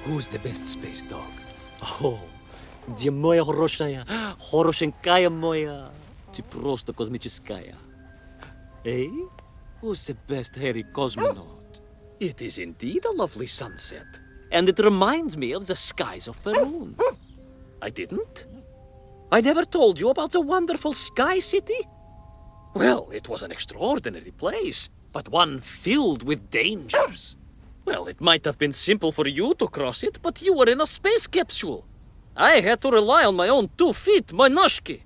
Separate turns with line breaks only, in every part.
Who's the best space dog? Oh, где моя хорошая, хорошенькая моя, ты просто космическая. Eh? Who's the best hairy cosmonaut? It is indeed a lovely sunset, and it reminds me of the skies of Peru. I didn't? I never told you about the wonderful Sky City? Well, it was an extraordinary place, but one filled with dangers. Well, it might have been simple for you to cross it, but you were in a space capsule. I had to rely on my own 2 feet, my noshki.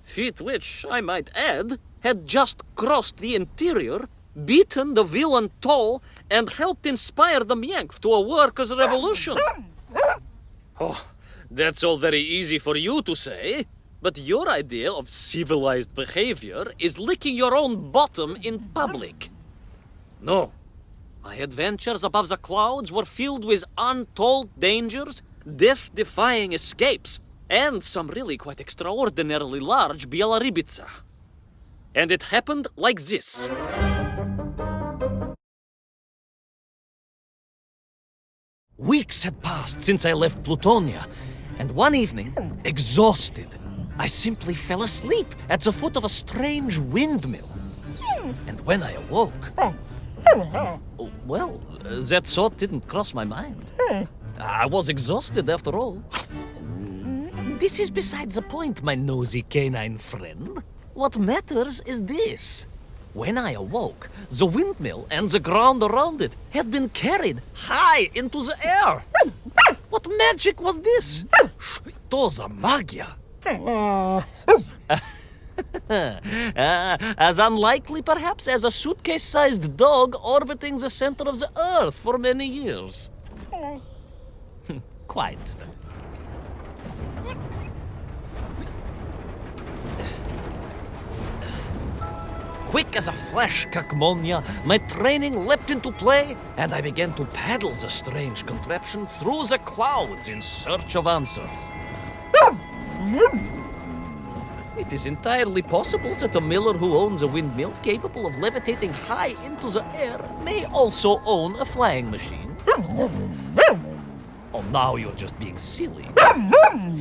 Feet which, I might add, had just crossed the interior, beaten the villain Toll, and helped inspire the Myank to a workers' revolution. Oh, that's all very easy for you to say, but your idea of civilized behavior is licking your own bottom in public. No. My adventures above the clouds were filled with untold dangers, death-defying escapes, and some really quite extraordinarily large Bielorybitsa. And it happened like this. Weeks had passed since I left Plutonia, and one evening, exhausted, I simply fell asleep at the foot of a strange windmill. And when I awoke, well, that thought didn't cross my mind. I was exhausted after all. This is beside the point, my nosy canine friend. What matters is this. When I awoke, the windmill and the ground around it had been carried high into the air. What magic was this? Что за магия? As unlikely, perhaps, as a suitcase-sized dog orbiting the center of the Earth for many years. Quite. Quick as a flash, Kakmonia, my training leapt into play, and I began to paddle the strange contraption through the clouds in search of answers. It is entirely possible that a miller who owns a windmill capable of levitating high into the air may also own a flying machine. Oh, now you're just being silly.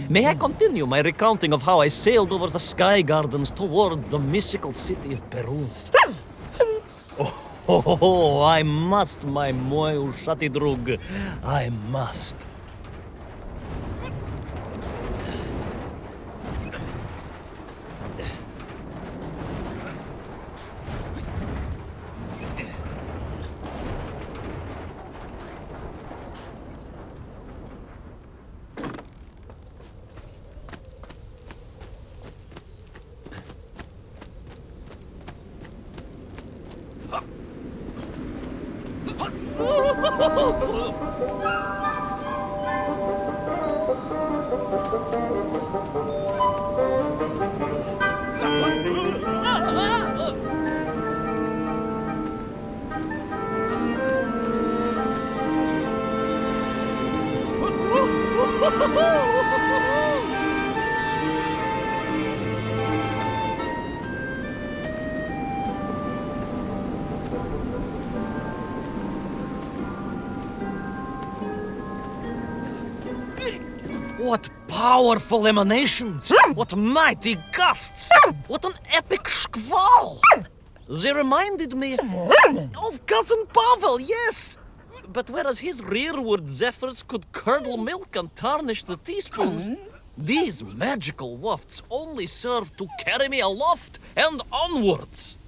May I continue my recounting of how I sailed over the sky gardens towards the mystical city of Peru? Oh, I must, my moj ušati drug. I must. What powerful emanations! What mighty gusts! What an epic shkval! They reminded me of Cousin Pavel, yes! But whereas his rearward zephyrs could curdle milk and tarnish the teaspoons, these magical wafts only serve to carry me aloft and onwards.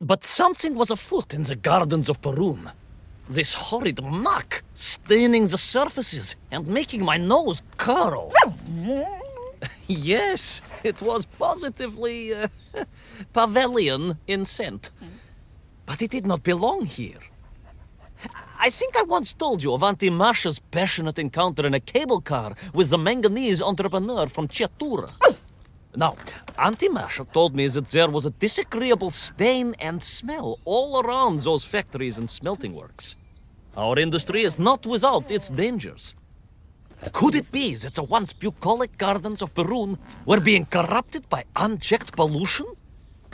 But something was afoot in the gardens of Perun. This horrid muck staining the surfaces and making my nose curl. Yes,
It was positively Pavilion in scent. But it did not belong here. I think I once told you of Auntie Masha's passionate encounter in a cable car with the manganese entrepreneur from Chiatura. Now, Auntie Masha told me that there was a disagreeable stain and smell all around those factories and smelting works. Our industry is not without its dangers. Could it be that the once bucolic gardens of Perun were being corrupted by unchecked pollution?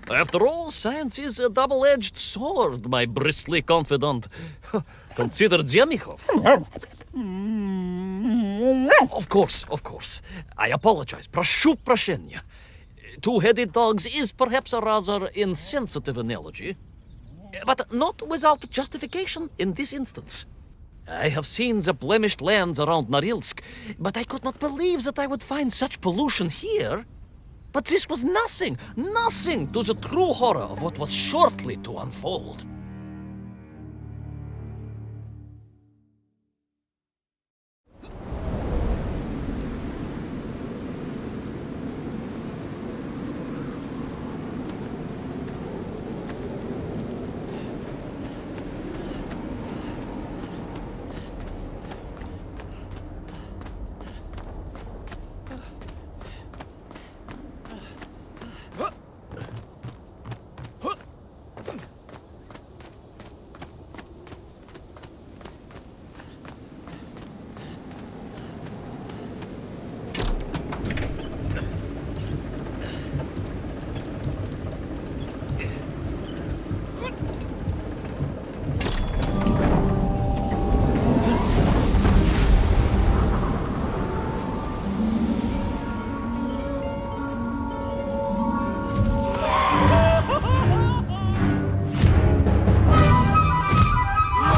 After all, science is a double-edged sword, my bristly confidant. Consider Demikhov. Of course. I apologize. Прошу прощения. Two-headed dogs is perhaps a rather insensitive analogy, but not without justification in this instance. I have seen the blemished lands around Norilsk, but I could not believe that I would find such pollution here. But this was nothing to the true horror of what was shortly to unfold.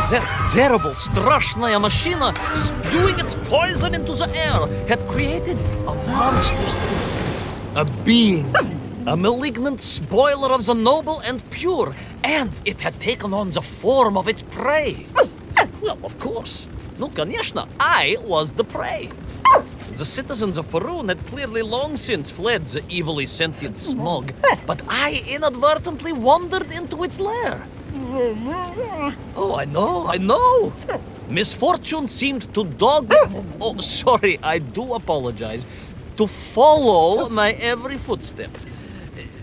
That terrible, straszная machina, spewing its poison into the air, had created a monstrous thing. A being. A malignant spoiler of the noble and pure. And it had taken on the form of its prey. Well, of course. No, конечно, I was the prey. The citizens of Perun had clearly long since fled the evilly sentient smog, but I inadvertently wandered into its lair. Oh, I know. Misfortune seemed to dog... Oh, sorry, I do apologize. To follow my every footstep.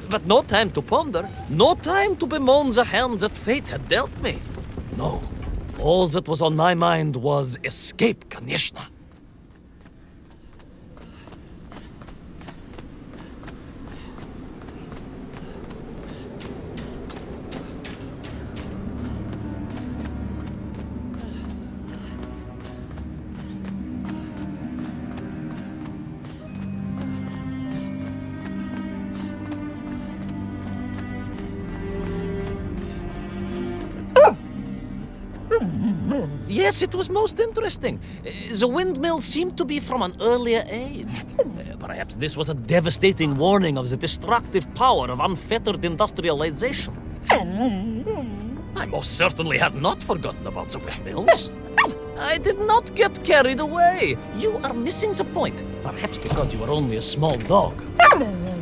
But no time to ponder, no time to bemoan the hand that fate had dealt me. No, all that was on my mind was escape, конечно. Yes, it was most interesting. The windmill seemed to be from an earlier age. Perhaps this was a devastating warning of the destructive power of unfettered industrialization. I most certainly had not forgotten about the windmills. I did not get carried away. You are missing the point. Perhaps because you are only a small dog.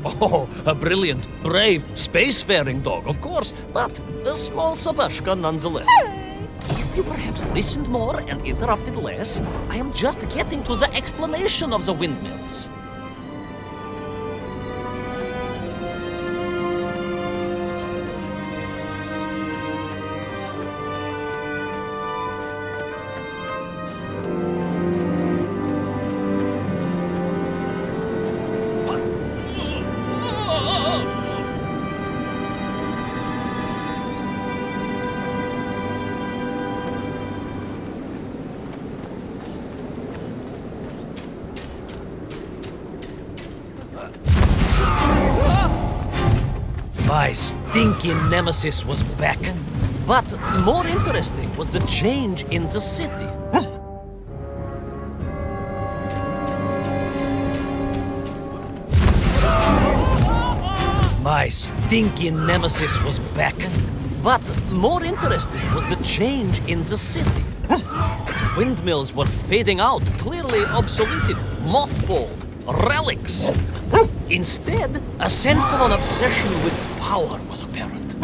Oh, a brilliant, brave, spacefaring dog, of course, but a small Sabashka nonetheless. If you perhaps listened more and interrupted less, I am just getting to the explanation of the windmills. My stinky nemesis was back. But more interesting was the change in the city. My stinky nemesis was back. But more interesting was the change in the city. As windmills were fading out, clearly obsoleted, mothballed, relics. Instead, a sense of an obsession with power was apparent.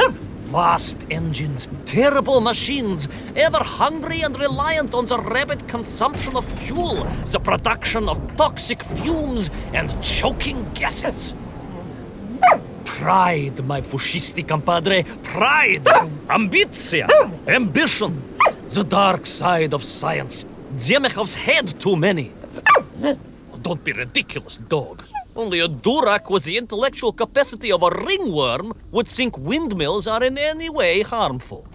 Vast engines, terrible machines, ever hungry and reliant on the rapid consumption of fuel, the production of toxic fumes and choking gases. Pride, my pushisti compadre, pride, ambitia, ambition, the dark side of science. Zemechov's had too many. Don't be ridiculous, dog. Only a durak with the intellectual capacity of a ringworm would think windmills are in any way harmful.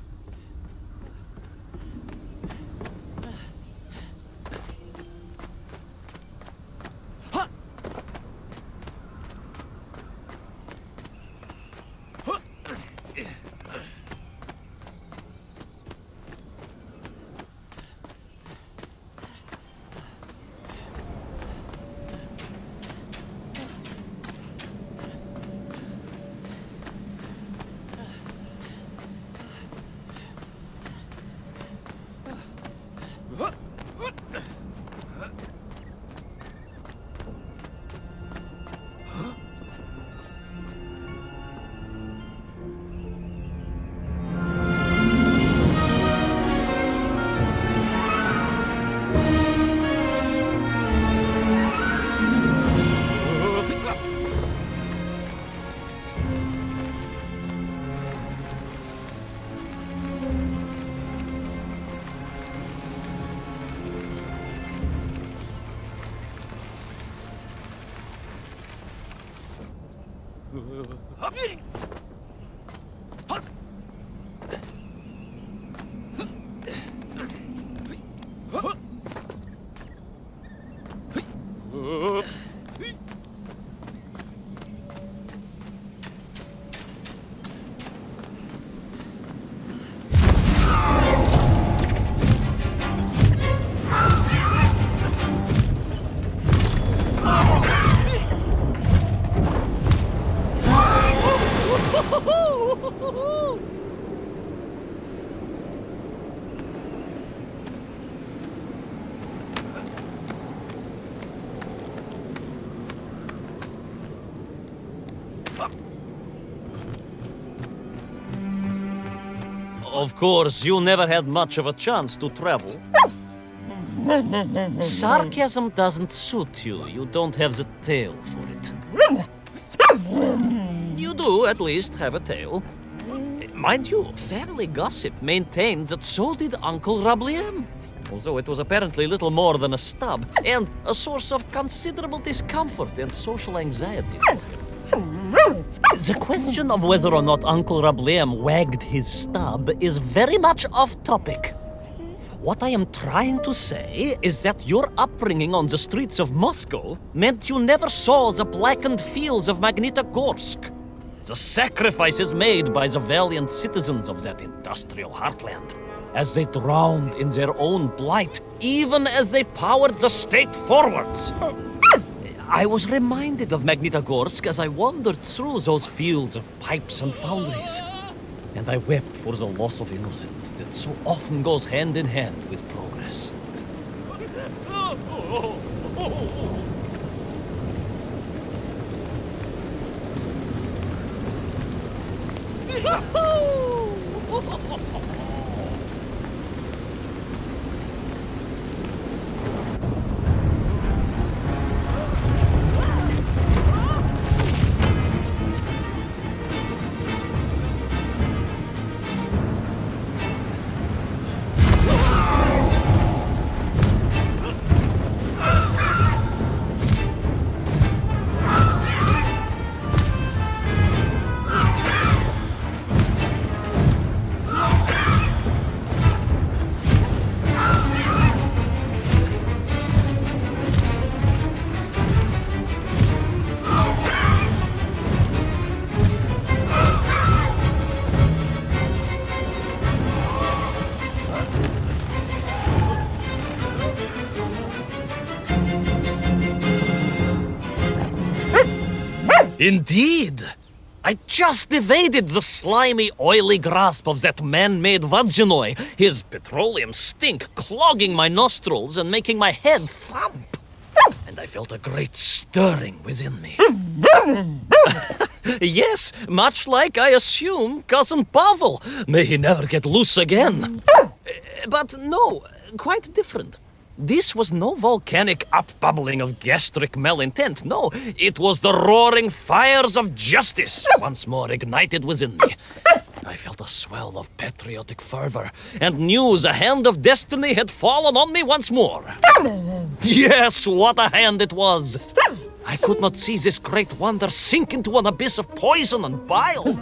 Of course, you never had much of a chance to travel. Sarcasm doesn't suit you. You don't have the tail for it. You do, at least, have a tail. Mind you, family gossip maintained that so did Uncle Rabliem, although it was apparently little more than a stub and a source of considerable discomfort and social anxiety for him. The question of whether or not Uncle Rabliem wagged his stub is very much off topic. What I am trying to say is that your upbringing on the streets of Moscow meant you never saw the blackened fields of Magnitogorsk, the sacrifices made by the valiant citizens of that industrial heartland, as they drowned in their own blight, even as they powered the state forwards. I was reminded of Magnitogorsk as I wandered through those fields of pipes and foundries, and I wept for the loss of innocence that so often goes hand in hand with progress. Indeed! I just evaded the slimy, oily grasp of that man-made Vadzinoi, his petroleum stink clogging my nostrils and making my head thump. and I felt a great stirring within me. Yes, much like, I assume, Cousin Pavel. May he never get loose again. But no, quite different. This was no volcanic upbubbling of gastric malintent. No, it was the roaring fires of justice once more ignited within me. I felt a swell of patriotic fervor and knew the hand of destiny had fallen on me once more. Yes, what a hand it was! I could not see this great wonder sink into an abyss of poison and bile.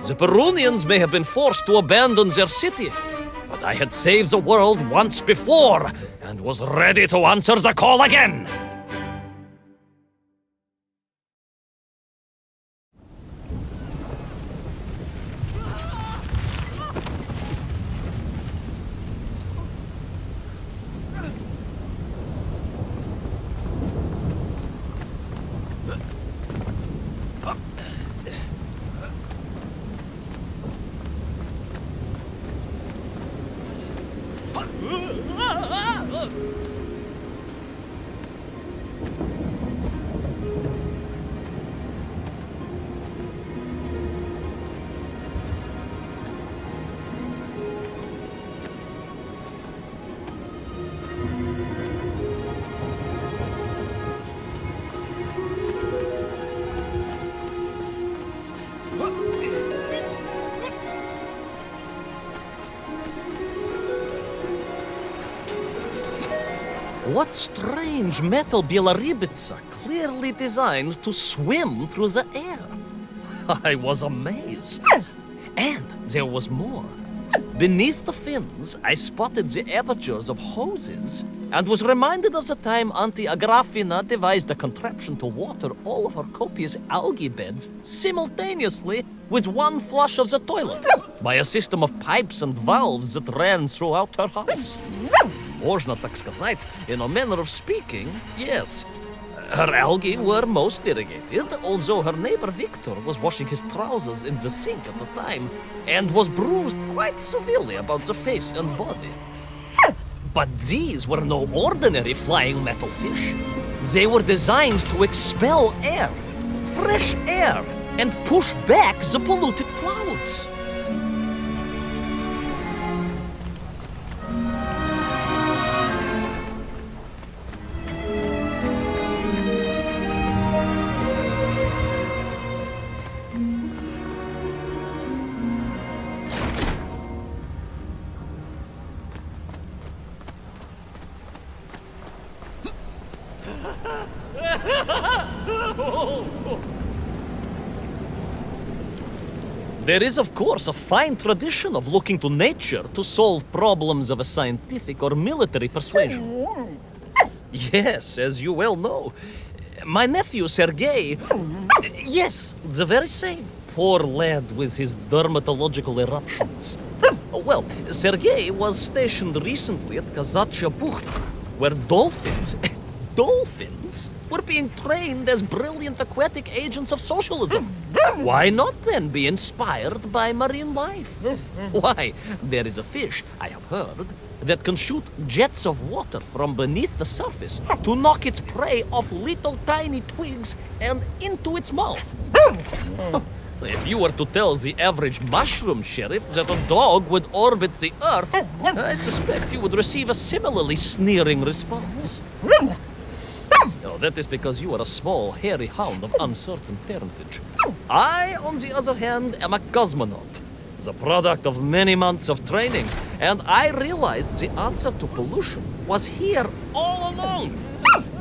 The Perunians may have been forced to abandon their city, but I had saved the world once before and was ready to answer the call again. What strange metal Bielaribitsa clearly designed to swim through the air? I was amazed. And there was more. Beneath the fins, I spotted the apertures of hoses and was reminded of the time Auntie Agrafina devised a contraption to water all of her copious algae beds simultaneously with one flush of the toilet by a system of pipes and valves that ran throughout her house. Можно так сказать, in a manner of speaking, yes. Her algae were most irrigated, although her neighbor Victor was washing his trousers in the sink at the time and was bruised quite severely about the face and body. But these were no ordinary flying metal fish. They were designed to expel air, fresh air, and push back the polluted clouds. There is, of course, a fine tradition of looking to nature to solve problems of a scientific or military persuasion. Yes, as you well know. My nephew, Sergei... Yes, the very same. Poor lad with his dermatological eruptions. Well, Sergei was stationed recently at Kazachya Bucht, where dolphins... dolphins were being trained as brilliant aquatic agents of socialism. Why not then be inspired by marine life? Why, there is a fish, I have heard, that can shoot jets of water from beneath the surface to knock its prey off little tiny twigs and into its mouth. If you were to tell the average mushroom sheriff that a dog would orbit the earth, I suspect you would receive a similarly sneering response. No, that is because you are a small, hairy hound of uncertain parentage. I, on the other hand, am a cosmonaut, the product of many months of training, and I realized the answer to pollution was here all along.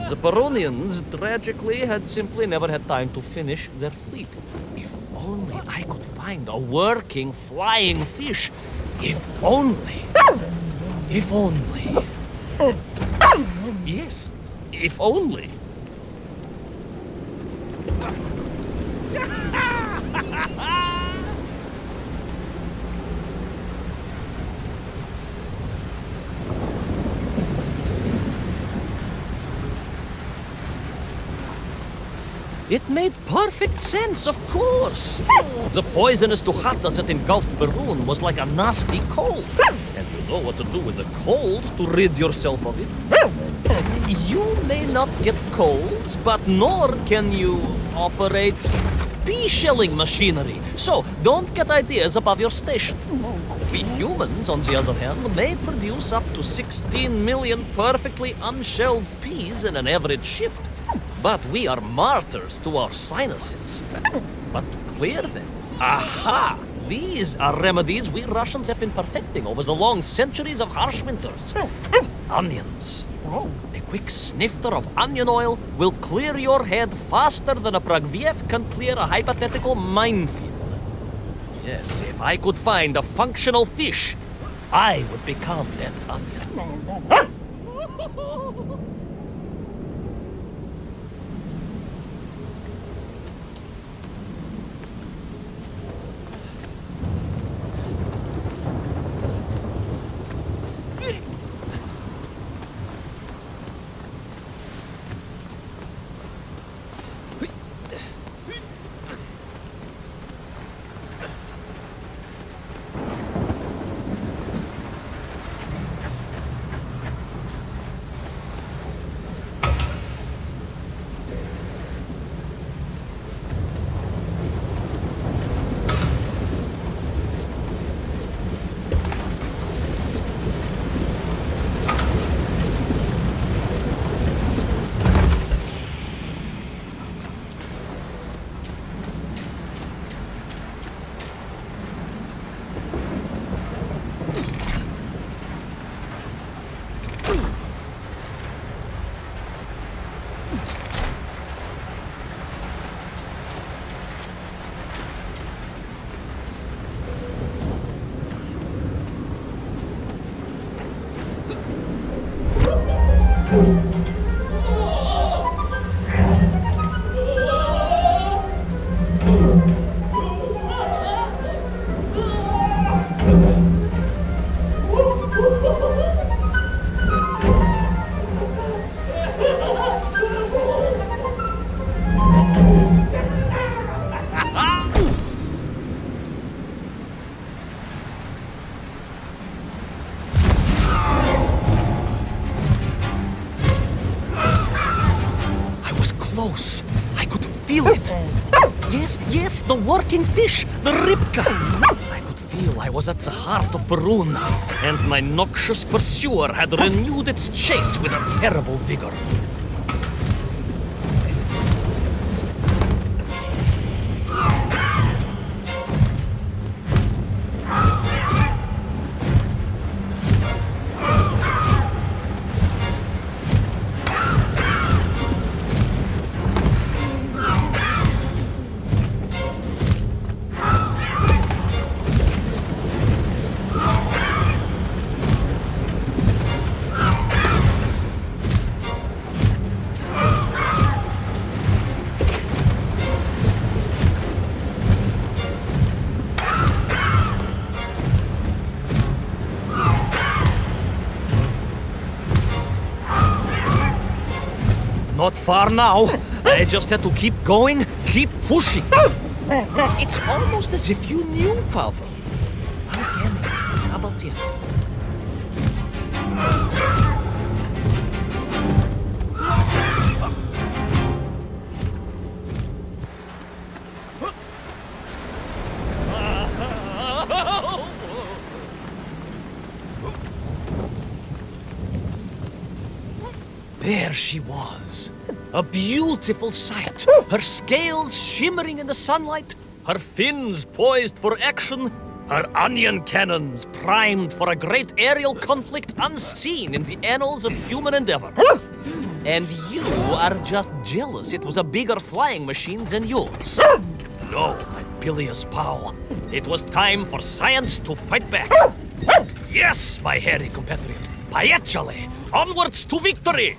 The Perunians, tragically, had simply never had time to finish their fleet. If only I could find a working, flying fish. If only. If only. Yes. If only. It made perfect sense, of course. The poisonous tuhatas that engulfed Perun was like a nasty cold. And you know what to do with a cold to rid yourself of it? You may not get colds, but nor can you operate pea-shelling machinery. So don't get ideas above your station. We humans, on the other hand, may produce up to 16 million perfectly unshelled peas in an average shift. But we are martyrs to our sinuses. But to clear them, aha! These are remedies we Russians have been perfecting over the long centuries of harsh winters. Onions. A quick snifter of onion oil will clear your head faster than a Pragviev can clear a hypothetical minefield. Yes, if I could find a functional fish, I would become that onion. I could feel it. Yes, the working fish, the ribka. I could feel I was at the heart of Perun, and my noxious pursuer had renewed its chase with a terrible vigor. Not far now. I just had to keep going, keep pushing. It's almost as if you knew, Pavel. Uncanny. How about it? There she was, a beautiful sight, her scales shimmering in the sunlight, her fins poised for action, her onion cannons primed for a great aerial conflict unseen in the annals of human endeavor. And you are just jealous it was a bigger flying machine than yours. No, my bilious pal, it was time for science to fight back. Yes, my hairy compatriot, Paechale! Onwards to victory!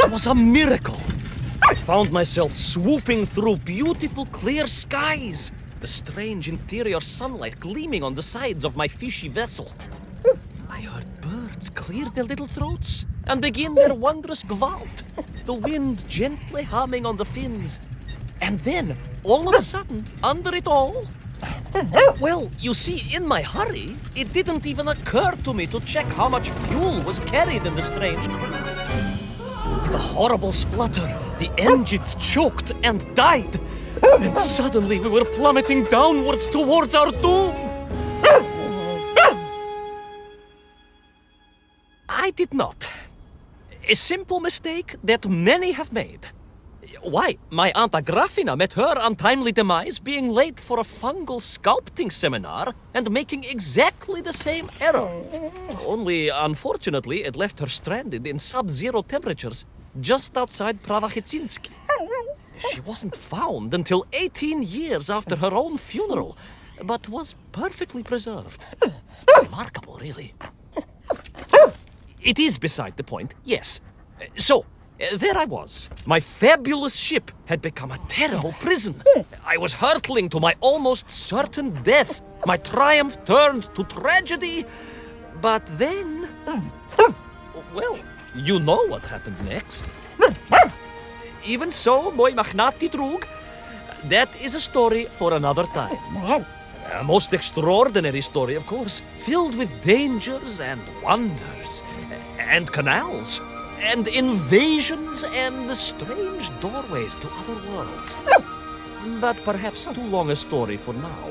It was a miracle. I found myself swooping through beautiful clear skies, the strange interior sunlight gleaming on the sides of my fishy vessel. I heard birds clear their little throats and begin their wondrous gvalt, the wind gently humming on the fins. And then, all of a sudden, under it all, well, you see, in my hurry, it didn't even occur to me to check how much fuel was carried in the strange craft. With a horrible splutter, the engines choked and died. And suddenly we were plummeting downwards towards our doom. I did not. A simple mistake that many have made. Why, my Aunt Agrafina met her untimely demise being late for a fungal sculpting seminar and making exactly the same error. Only, unfortunately, it left her stranded in sub-zero temperatures just outside Pravachitsinsk. She wasn't found until 18 years after her own funeral, but was perfectly preserved. Remarkable, really. It is beside the point, yes. So, there I was. My fabulous ship had become a terrible prison. I was hurtling to my almost certain death. My triumph turned to tragedy. But then... Well, you know what happened next. Even so, mooi magnati drug, that is a story for another time. A most extraordinary story, of course, filled with dangers and wonders, and canals, and invasions, and strange doorways to other worlds. But perhaps too long a story for now.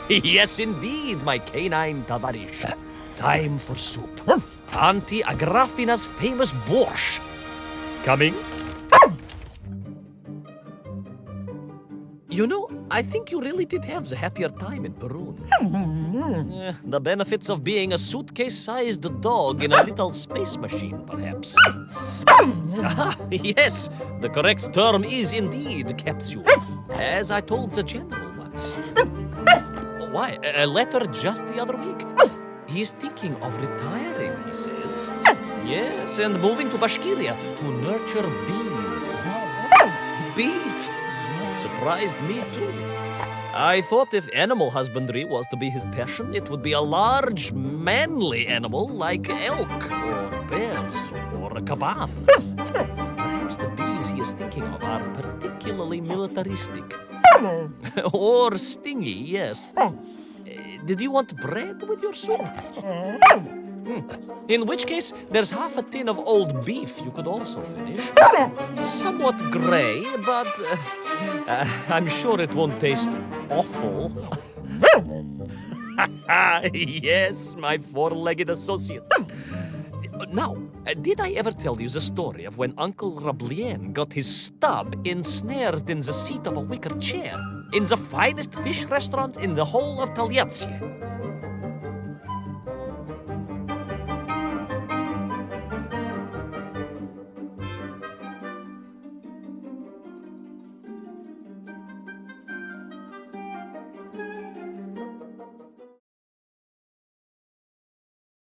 Yes, indeed, my canine tavarish. Time for soup. Auntie Agrafina's famous borscht. Coming? You know, I think you really did have the happier time in Peru. The benefits of being a suitcase-sized dog in a little space machine, perhaps. Yes, the correct term is indeed capsule, as I told the general once. Why, a letter just the other week? He's thinking of retiring, he says. Yes, and moving to Bashkiria to nurture bees. Bees? Surprised me too. I thought if animal husbandry was to be his passion, it would be a large, manly animal like elk, or bears, or a caban. Perhaps the bees he is thinking of are particularly militaristic. Or stingy, yes. Did you want bread with your soup? In which case, there's half a tin of old beef you could also finish. Somewhat grey, but I'm sure it won't taste awful. Yes, my four-legged associate. Now, did I ever tell you the story of when Uncle Rablien got his stub ensnared in the seat of a wicker chair in the finest fish restaurant in the whole of Taliatsie?